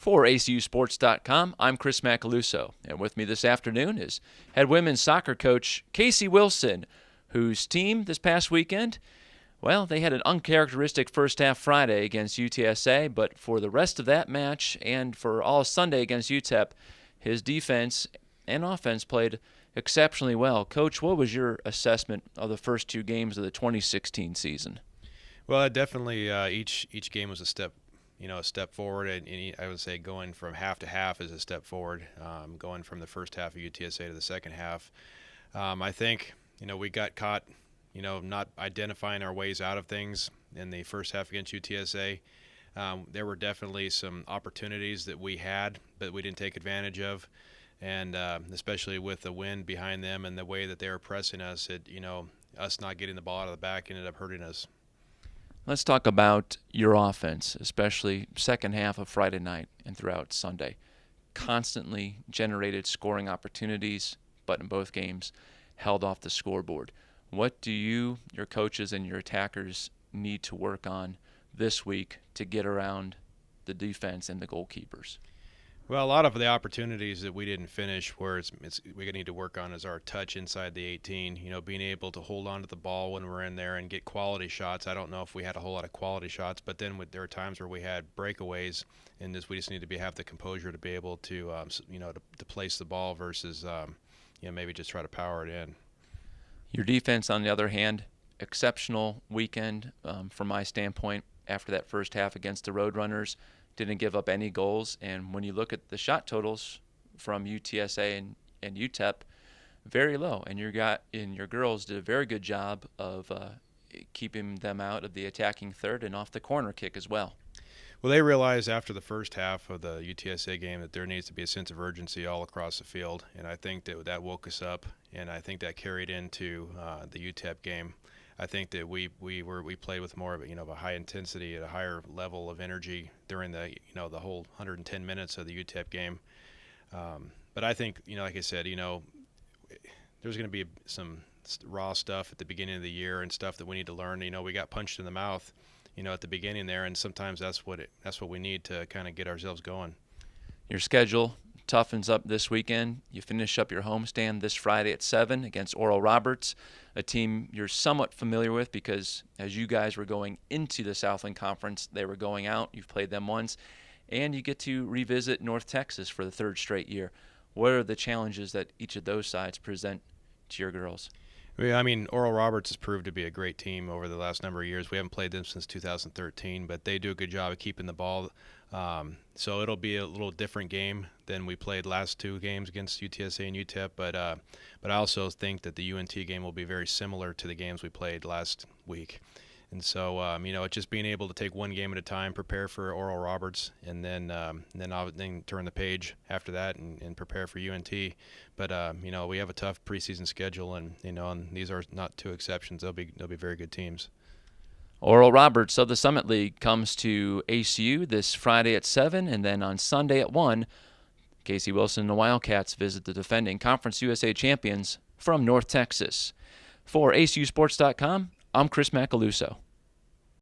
For ACUSports.com, I'm Chris Macaluso, and with me this afternoon is head women's soccer coach Casey Wilson, whose team this past weekend, well, they had an uncharacteristic first half Friday against UTSA, but for the rest of that match and for all Sunday against UTEP, his defense and offense played exceptionally well. Coach, what was your assessment of the first two games of the 2016 season? Well, definitely each game was a step forward, and I would say going from half to half is a step forward. Going from the first half of UTSA to the second half, I think we got caught, not identifying our ways out of things in the first half against UTSA. There were definitely some opportunities that we had, but we didn't take advantage of, and especially with the wind behind them and the way that they were pressing us, us not getting the ball out of the back ended up hurting us. Let's talk about your offense, especially second half of Friday night and throughout Sunday. Constantly generated scoring opportunities, but in both games held off the scoreboard. What do you, your coaches, and your attackers need to work on this week to get around the defense and the goalkeepers? Well, a lot of the opportunities that we didn't finish, where we need to work on, is our touch inside the 18. Being able to hold on to the ball when we're in there and get quality shots. I don't know if we had a whole lot of quality shots, but then there were times where we had breakaways, and we just need to have the composure to be able to, to place the ball versus, maybe just try to power it in. Your defense, on the other hand, exceptional weekend from my standpoint after that first half against the Roadrunners. Didn't give up any goals, and when you look at the shot totals from UTSA and UTEP, very low, and your girls did a very good job of keeping them out of the attacking third and off the corner kick as well. Well, they realized after the first half of the UTSA game that there needs to be a sense of urgency all across the field, and I think that woke us up, and I think that carried into the UTEP game. I think that we played with more of a high intensity at a higher level of energy during the the whole 110 minutes of the UTEP game. But I think like I said, there's going to be some raw stuff at the beginning of the year and stuff that we need to learn. We got punched in the mouth, at the beginning there, and sometimes that's what we need to kind of get ourselves going. Your schedule toughens up this weekend. You finish up your homestand this Friday at 7 against Oral Roberts, a team you're somewhat familiar with because as you guys were going into the Southland Conference, they were going out. You've played them once, and you get to revisit North Texas for the third straight year. What are the challenges that each of those sides present to your girls? I mean, Oral Roberts has proved to be a great team over the last number of years. We haven't played them since 2013, but they do a good job of keeping the ball. So it'll be a little different game than we played last two games against UTSA and UTEP. But I also think that the UNT game will be very similar to the games we played last week. And so, it's just being able to take one game at a time, prepare for Oral Roberts, and then turn the page after that and prepare for UNT. But we have a tough preseason schedule, and and these are not two exceptions. They'll be very good teams. Oral Roberts of the Summit League comes to ACU this Friday at 7, and then on Sunday at 1, Casey Wilson and the Wildcats visit the defending Conference USA champions from North Texas. For ACUSports.com, I'm Chris Macaluso.